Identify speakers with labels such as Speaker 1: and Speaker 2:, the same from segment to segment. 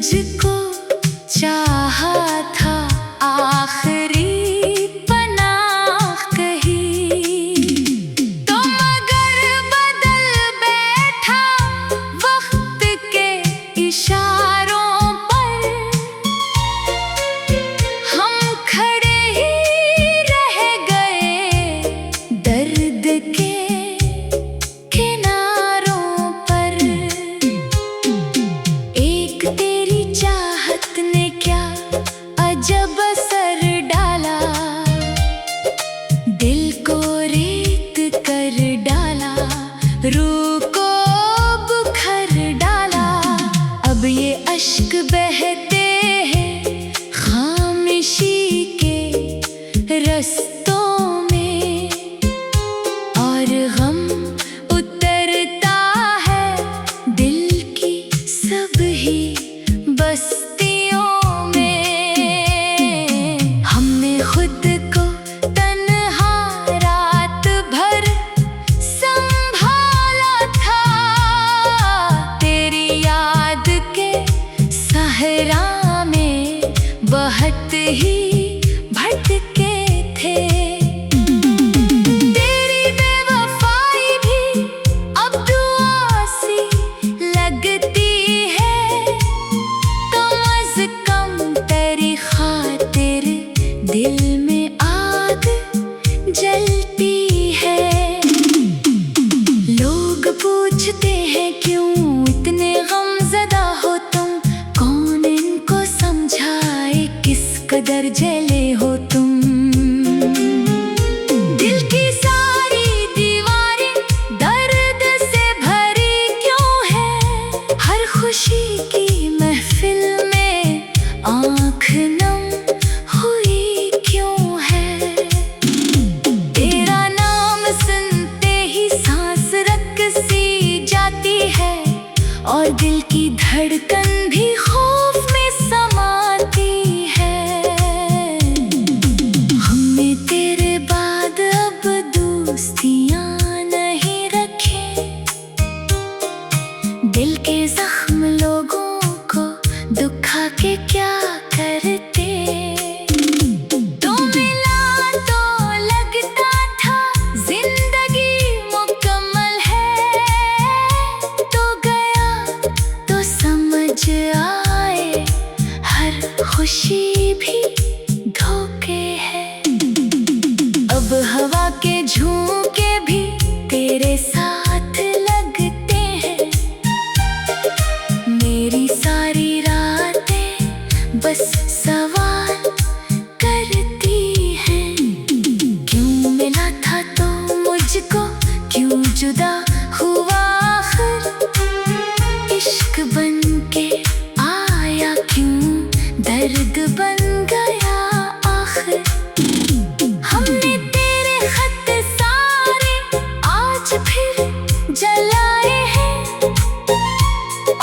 Speaker 1: तुझको चाहा था आखिरी पनाह कही, तो मगर बदल बैठा वक्त के इशारों पर। हम खड़े ही रह गए दर्द के किनारों पर। एक तेरी चाहत ने क्या अजब असर डाला, दिल को रेत कर डाला, रूह को बुखर डाला। अब ये अश्क बहते हैं खामोशी के रस्तों में, और गम उतरता है दिल की सब ही बस्तियों में। हमने खुद को तन्हा रात भर संभाला था, तेरी याद के सहरा में बहत ही भटके थे। तेरी बेवफाई भी अब दुआ सी लगती है, कम अज कम तेरी खातिर दिल में आग जलती है। लोग पूछते हैं क्यों इतने गमज़दा हो तुम, कौन इनको समझाए किस कदर जले हो तुम। दिल की सारी दीवारें दर्द से भरी क्यों है, हर खुशी की महफिल में आँख नम हुई क्यों है। तेरा नाम सुनते ही सांस रक सी जाती है, और दिल की धड़कन भी खौफ में समाती है। हमने तेरे बाद अब दोस्तियां नहीं रखे, दिल के जख्म लोगों को दुखा के क्या करते। तो मिला तो लगता था जिंदगी मुकम्मल है, तो गया तो समझ आए हर खुशी भी धोखे है। अब हवा के झोंके भी तेरे साथ लगते हैं, मेरी सारी रातें बस सवाल करती हैं। क्यों मिला था तो मुझको, क्यों जुदा हुआ आखिर, इश्क बन के आया क्यों दर्द बन गया आखिर। हमने तेरे खत सारे आज फिर जलाए हैं,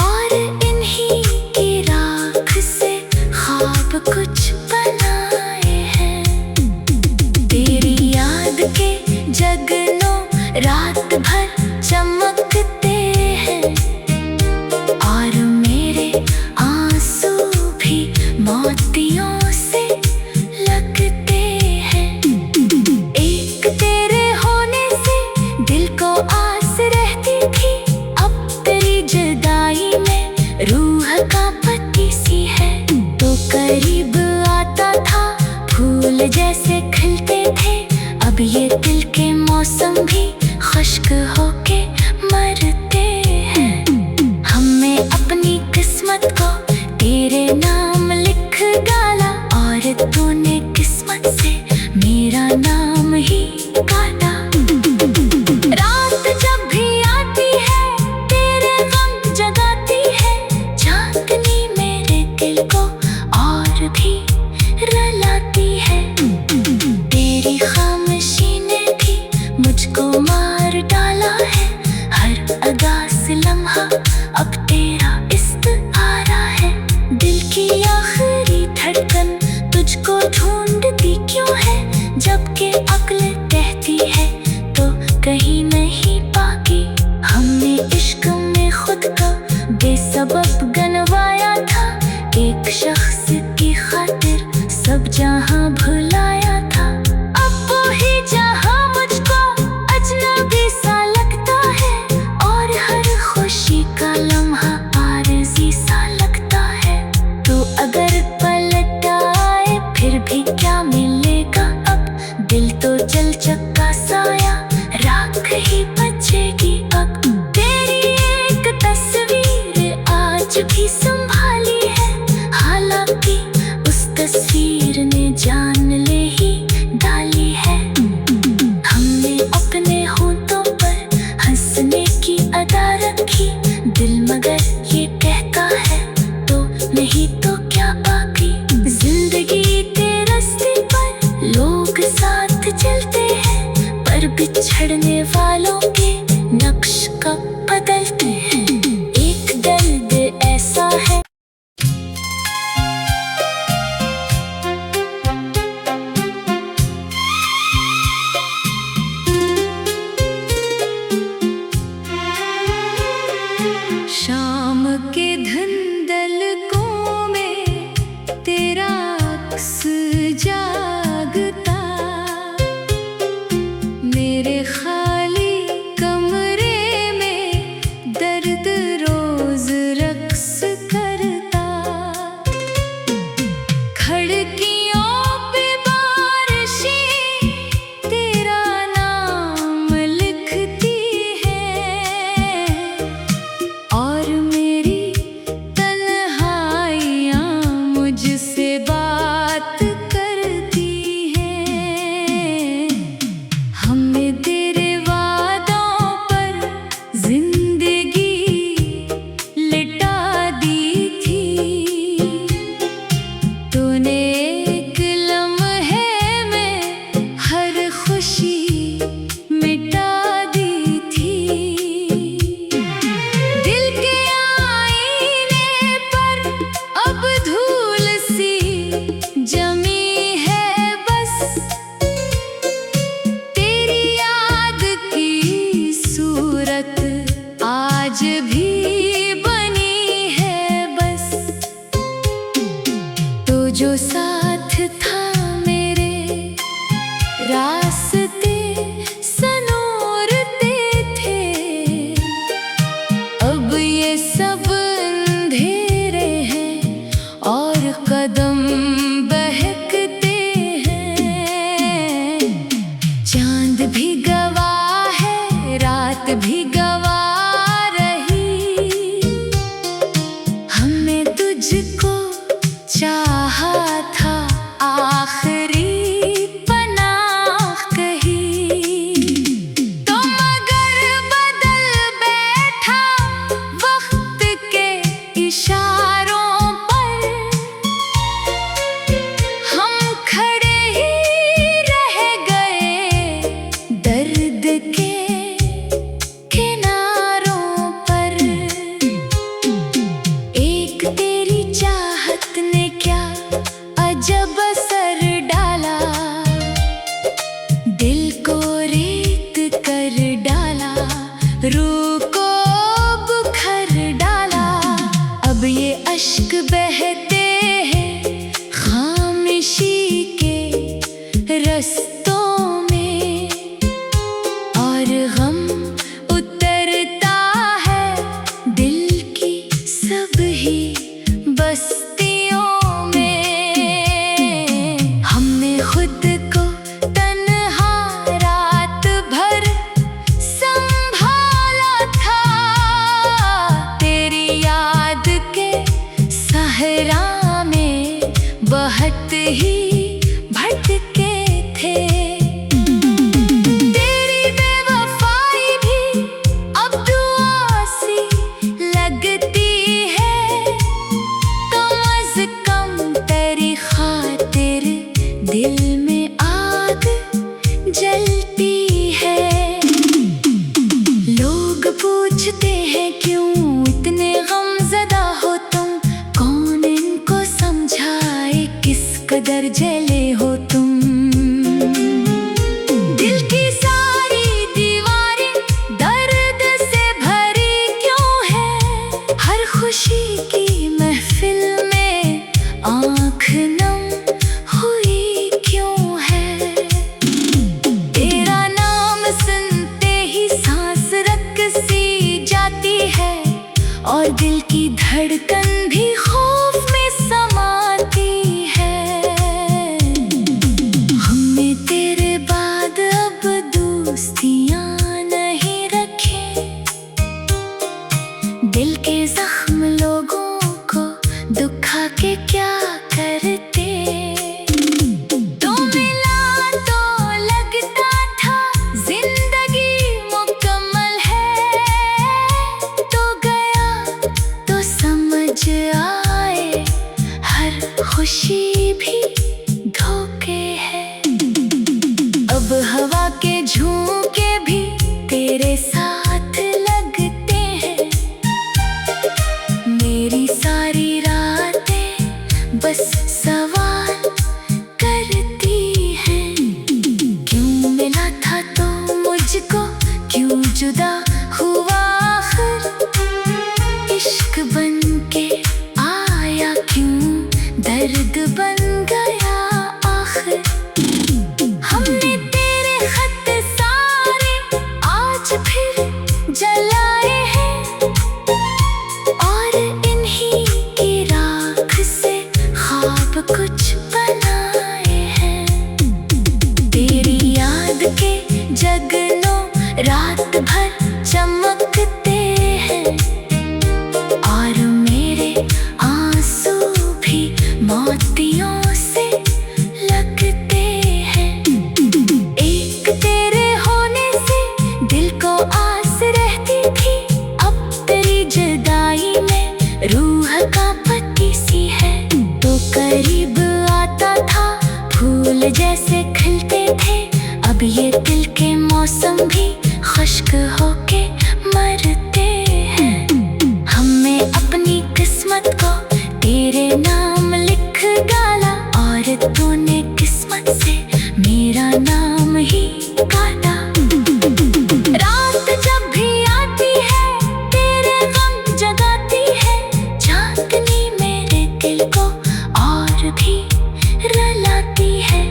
Speaker 1: और इन्हीं की राख से ख्वाब कुछ बनाए हैं। तेरी याद के जगनों रात भर चमकते हैं, और मेरे आंसू भी मोतियों से लगते हैं। एक तेरे होने से दिल को आस रहती थी, अब तेरी जुदाई में रूह कांपती सी है। तो करीब आता था फूल जैसे खिलते थे, अब ये दिल के मौसम भी खुश्क होके मरते हैं। हमने अपनी किस्मत को तेरे नाम लिख डाला, और तूने किस्मत से मेरा नाम ही काटा। रात जब भी आती है तेरे गम जगाती है, चांदनी मेरे दिल को और भी रुलाती है। तेरी खामोशी ने भी मुझको मार डाला है, हर अदा से लम्हा अब तेरा इस्तारा है। दिल की संभाली है, हालांकि उस तस्वीर ने जान ले ही डाली है। हमने अपने होठों पर हंसने की अदा रखी, दिल मगर ये कहता है तो नहीं तो क्या बाकी। जिंदगी के रास्ते पर लोग साथ चलते हैं, पर बिछड़ने वालों के नक्श कब बदलते हैं। एक दर्द ऐसा है शाम के धुंधलकों में तेरा अक्स जागता, मेरे खाली कमरे में दर्द रोज रक्स करता। खिड़कियों पे बारिशें तेरा नाम लिखती है, और मेरी तन्हाइयाँ मुझसे बात करती हैं। हमने तेरे वादों पर जिंदगी लिटा दी थी, तूने एक लम्हे में हर खुशी मिटा दी थी। दिल के आईने पर अब धूल सी जमी है, बस तेरी याद की सूरत आज भी बनी है बस। तो जो साथ था मेरे रास्ते सनोरते थे, अब ये सब अंधेरे हैं और कदम बहकते हैं। चांद भी गवाह है, रात भी गवाह रही, हमने तुझको चाहा था आखिरी पनाह कही। तो मगर बदल बैठा वक्त के इशारों पर, हम खड़े ही रह गए दर्द के किनारों पर। एक तेरी चाहत ने क्या अजब असर डाला, दिल को रेत कर डाला, रूह को बुखर डाला। अब ये अश्क बहते हैं खामोशी के रस्तों में, और गम उतरता है दिल की सब ही बस्तियों में। हमने खुद को तन्हा रात भर संभाला था, तेरी याद के सहरा में बहत ही भटके थे। तेरी बेवफाई भी अब दुआ सी लगती है, कम से कम तेरी खातिर दिल में आग जलती है। लोग पूछते हैं क्यों इतने गमज़दा हो तुम, कौन इनको समझाए किस कदर जले हो तुम। दिल की सारी दीवारें दर्द से भरी क्यों है, हर खुशी की महफिल में आँख नम हुई क्यों है। तेरा नाम सुनते ही सांस रक सी जाती है, और दिल की धड़कन भी खौफ में समाती है। दुखा के क्या करते। तो मिला तो लगता था जिंदगी मुकम्मल है, तो गया तो समझ आए हर खुशी भी धोखे है। अब हवा के झोंके भी तेरे साथ लगते हैं, मेरी सारी रातें बस सवाल करती हैं। क्यों मिला था तो मुझको, क्यों जुदा हुआ आखिर, इश्क बन के आया क्यों दर्द बन गया आखिर। हमने तेरे खत सारे आज फिर जलाए हैं, और इन्हीं की राख से ख्वाब कुछ बनाए हैं। तेरी याद के जगनों रात भर चमकते हैं, और मेरे आंसू भी मोतियों से लगते हैं। एक तेरे होने से दिल को आस रहती थी, अब तेरी जुदाई में रूह कांपती सी है। तो करीब आता था फूल जैसे खिलते थे, अब ये दिल के मौसम भी खुश्क होके मरते हैं। हमने अपनी किस्मत को तेरे नाम लिख डाला, और तूने किस्मत से मेरा नाम ही काटा। रात जब भी आती है तेरे गम जगाती है, झांकनी मेरे दिल को और भी रुलाती है।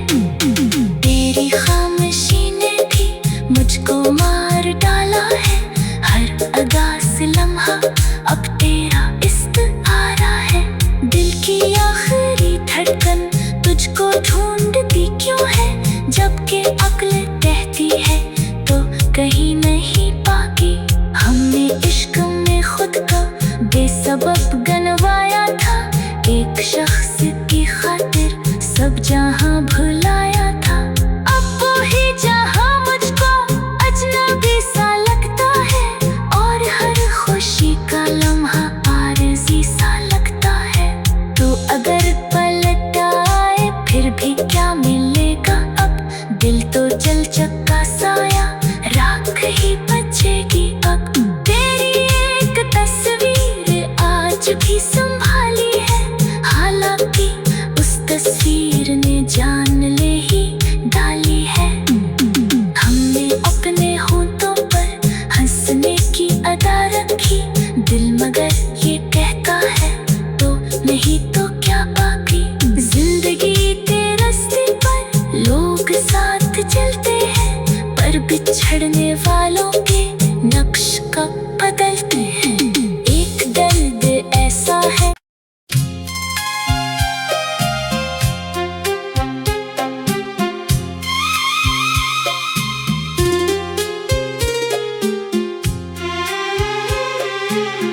Speaker 1: तेरी खामोशी ने भी मुझको मार डाला है, हर अदा से लम्हा अब तेरा इस्तारा है। दिल की आखिरी धड़कन तुझको ढूंढती क्यों है, जबकि अक्ल कहती है तो कहीं नहीं पागी। हमने इश्क में खुद को बेसबब गंवाया था, एक शख्स की खातिर सब जहां भुलाया था। अब वो ही जहां मुझको अजनबी सा लगता है, और हर खुशी का लम्हा आरज़ी सा लगता है। तो अगर पलट आए फिर भी क्या मिलेगा अब, दिल तो जल चक्का साया राख ही बचेगी अब। तेरी एक तस्वीर आज भी संभाली है, हालांकि उस तस्वीर ने जान ले ही डाली है। हमने अपने होठों पर हंसने की अदा रखी, दिल मगर ये कहता है तो नहीं तो क्या बाकी। जिंदगी के रास्ते पर लोग साथ चलते हैं, पर बिछड़ने वालों के नक्श कब बदलते हैं। एक दर्द ऐसा है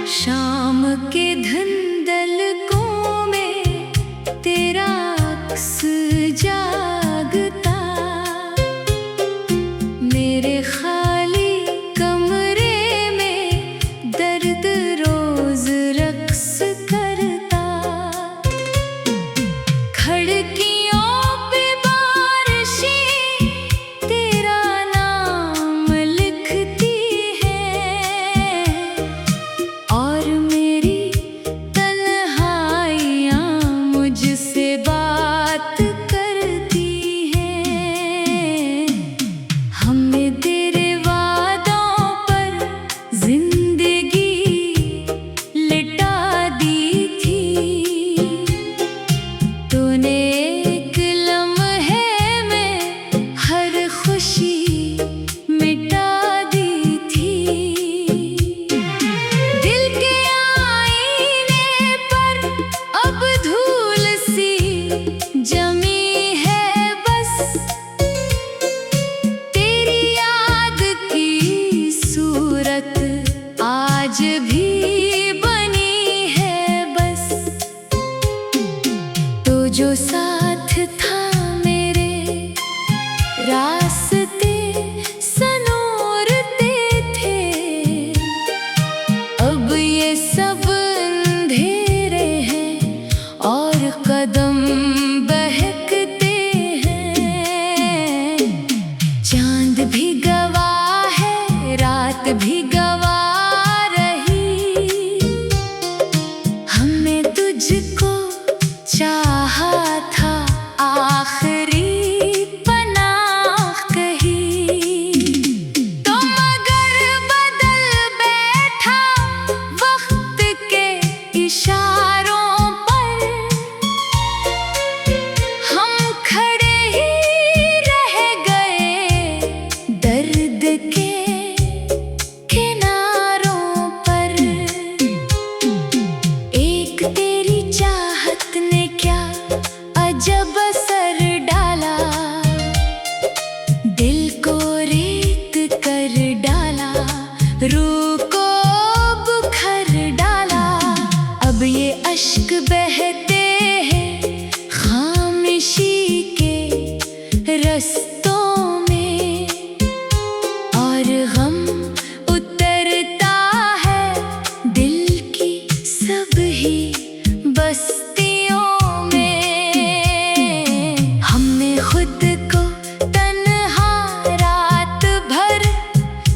Speaker 1: शाम के धुंधलकों में तेरा अक्स जागता, मेरे खाली कमरे जो साथ था मेरे, रास्ते सनोरते थे। अब ये सब अंधेरे हैं और कदम बहकते हैं। चांद भी गवाह है, रात भी गवाह रही। हमने तुझको चाहा था, आखिरी पनाह कही। तो मगर बदल बैठा वक्त के इशारों पर। हम खड़े ही रह गए दर्द के किनारों पर। एक तेरी चाहत ने क्या अजब असर डाला, दिल को रेत कर डाला, रूह को बुखर डाला। अब ये अश्क बहते हैं खामोशी के रस्तों में, और गम उतरता है दिल की सब ही बस्तियों में। हमने खुद को तन्हा रात भर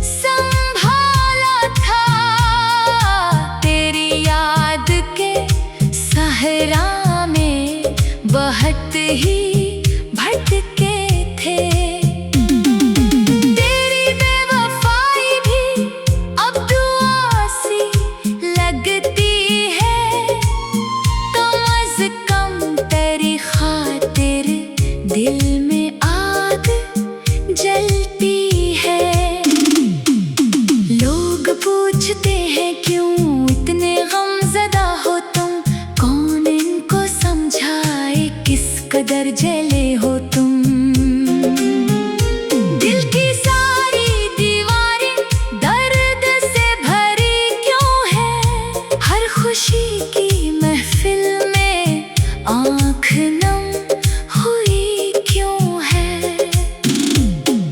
Speaker 1: संभाला था, तेरी याद के सहरा में बहत ही भटके थे। तेरी बेवफाई भी अब दुआ सी लगती है, तो अज़ कम तेरी खातिर दिल में आग जलती है। लोग पूछते हैं क्यों इतने गमज़दा हो तुम, कौन इनको समझाए किस कदर जले हो तुम। दिल की सारी दीवारें दर्द से भरी क्यों है, हर खुशी की महफिल में आँख नम हुई क्यों है।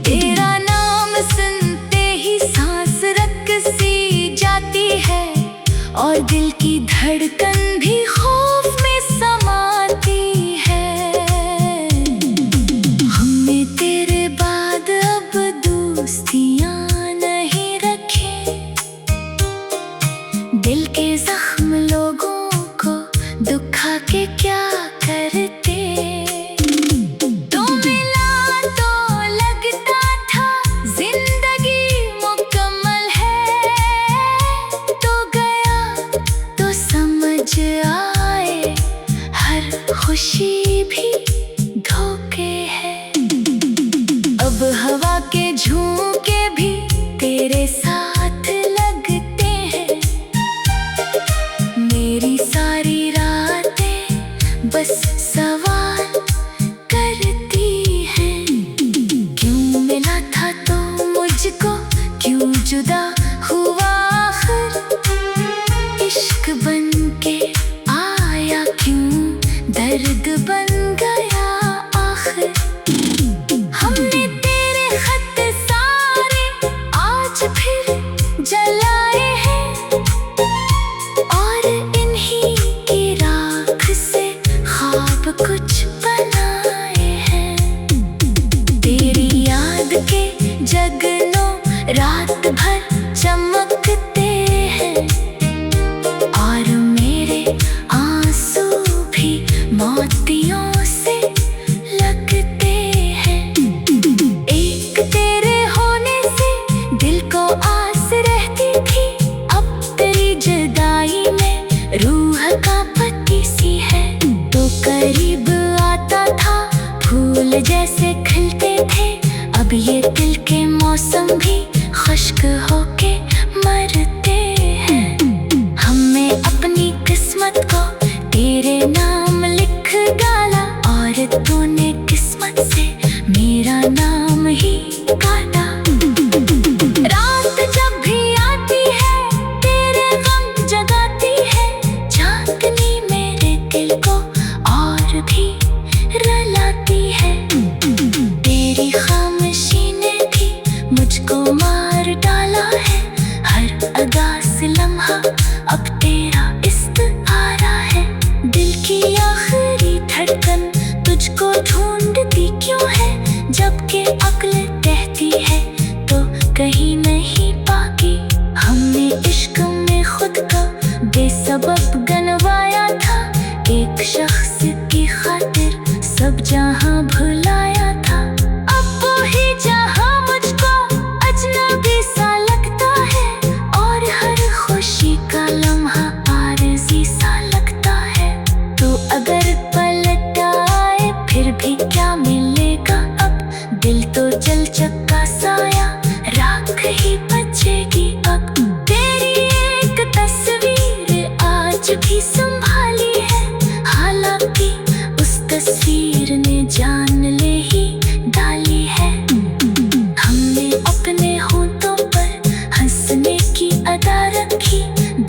Speaker 1: तेरा नाम सुनते ही सांस रक सी जाती है, और दिल की धड़कन भी खौफ में समाती है। हमने तेरे बाद अब दोस्तियां नहीं रखी, दिल के जख्म लोगों को दुखा के क्या करते। तो मिला तो लगता था जिंदगी मुकम्मल है, तो गया तो समझ आए हर खुशी भी धोखे है। अब हवा के झोंके भी तेरे साथ लगते हैं, मेरी सारी रातें बस सवाल करती हैं। क्यों मिला था तो मुझको, क्यों जुदा हुआ आखिर, इश्क बन के आया क्यों दर्द बन गया आखिर। हमने तेरे खत सारे आज फिर जलाए हैं, और इन्हीं की राख से ख्वाब कुछ बनाए हैं। तेरी याद के जगनों रात भर चमकते हैं, और मेरे आंसू भी मोतियों से लगते हैं। एक तेरे होने से दिल को आस रहती थी, अब तेरी जुदाई में रूह का पत्ती सी है। तो करीब आता था फूल जैसे खिलते थे, अब ये दिल के मौसम भी खुश्क होके मरते हैं। हमने अपनी किस्मत को तेरे नाम लिख डाला, और तूने किस्मत से मेरा नाम ही काटा। रात जब भी आती है तेरे गम जगाती है, चांदनी मेरे दिल को और भी धड़कन तुझको ढूंढती क्यों है, जबकि अक्ल कहती है तो कहीं नहीं पाकी। हमने इश्क में खुद का बेसबब गनवाया था, एक शख्स की खातिर सब जहां भुलाया था। अब वो ही जहां मुझको अजनबी सा लगता है, और हर खुशी का लम्हा आरज़ी सा लगता है। तो अगर पलट आए फिर भी क्या मिलेगा, अब दिल तो जल चक्का साया, राख ही बचेगी अब। तेरी एक तस्वीर आज भी संभाली है, हालांकि उस तस्वीर ने जान ले ही डाली है। हमने अपने होठों पर हंसने की अदा रखी,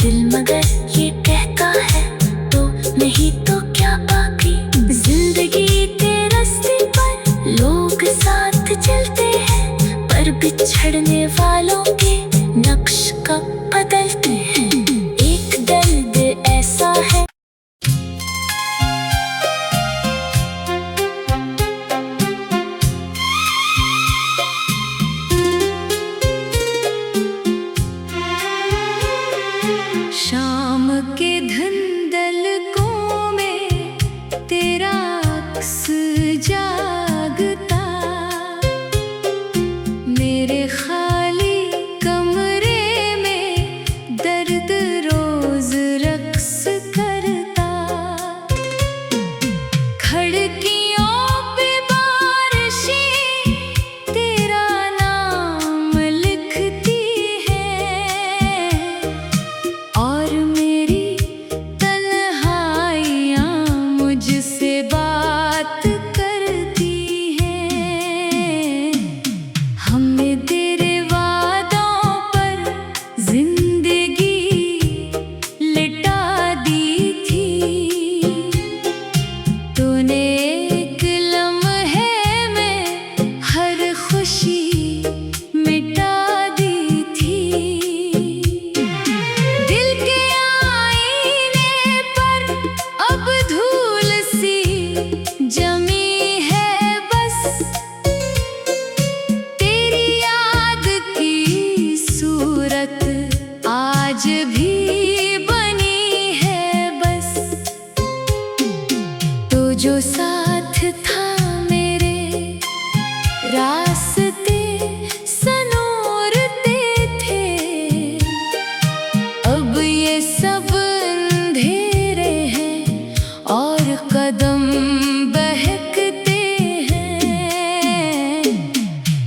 Speaker 1: दिल मगर ये कहता है तो नहीं तो क्या बाकी। जिंदगी के रास्ते पर लोग साथ चलते हैं, पर बिछड़ने वालों के नक्श कब बदलते हैं। एक दर्द ऐसा है शाम के धुंधलकों में तेरा अक्स जागता, मेरे खाली कमरे में दर्द रोज रक्स करता। खिड़कियों पे बारिशें तेरा नाम लिखती है, और मेरी तन्हाइयाँ मुझसे बात करती हैं। हमने तेरे वादों पर जिंदगी लिटा दी थी, तूने एक लम्हे में हर खुशी मिटा दी थी। दिल के आईने पर अब धूल सी जमी है बस, तेरी याद की सूरत आज भी बनी है बस। तो जो साथ था मेरे रास्ते सनोरते थे, अब ये सब अंधेरे हैं और कदम बहकते हैं।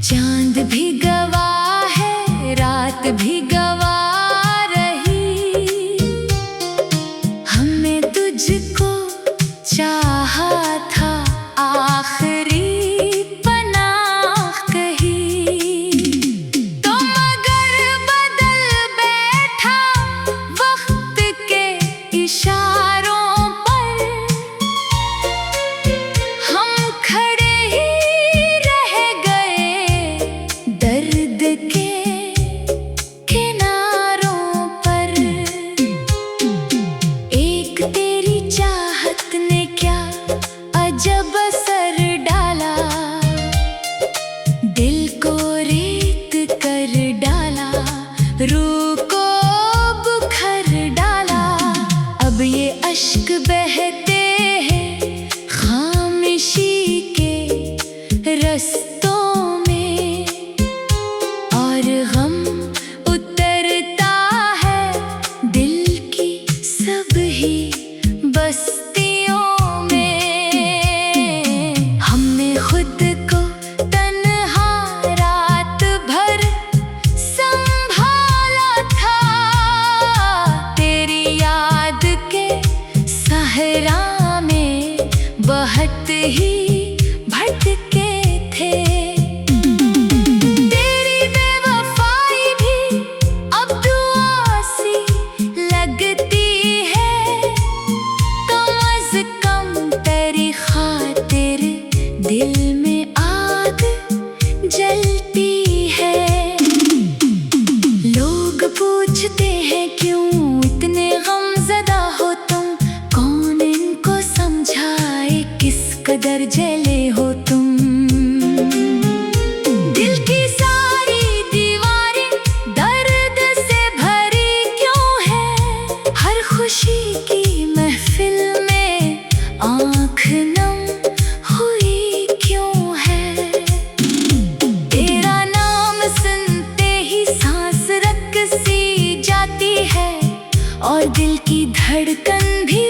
Speaker 1: चांद भी गवाह है, रात भी गवाह रही, हमने तुझको चाहा था आखिरी पनाह कही। तो मगर बदल बैठा वक्त के इशारों पर, हम खड़े ही रह गए दर्द के किनारों पर। एक तेरी चाहत ने क्या अजब असर डाला, दिल को रेत कर डाला, रूह को बुखर डाला। अब ये अश्क बहते हैं खामोशी के रस्तों में, और गम उतरता है दिल की सब ही बस्तियों में। हमने खुद को तन्हा रात भर संभाला था, तेरी याद के सहरा में बहत ही भटके थे। तेरी बेवफाई भी अब दुआ सी लगती है, कम से कम तेरी खातिर दिल में आग जलती है। लोग पूछते हैं क्यों इतने गमज़दा हो तुम, कौन इनको समझाए कदर जले हो तुम। दिल की सारी दीवारें दर्द से भरी क्यों है, हर खुशी की महफिल में आँख नम हुई क्यों है। तेरा नाम सुनते ही सांस रक सी जाती है और दिल की धड़कन भी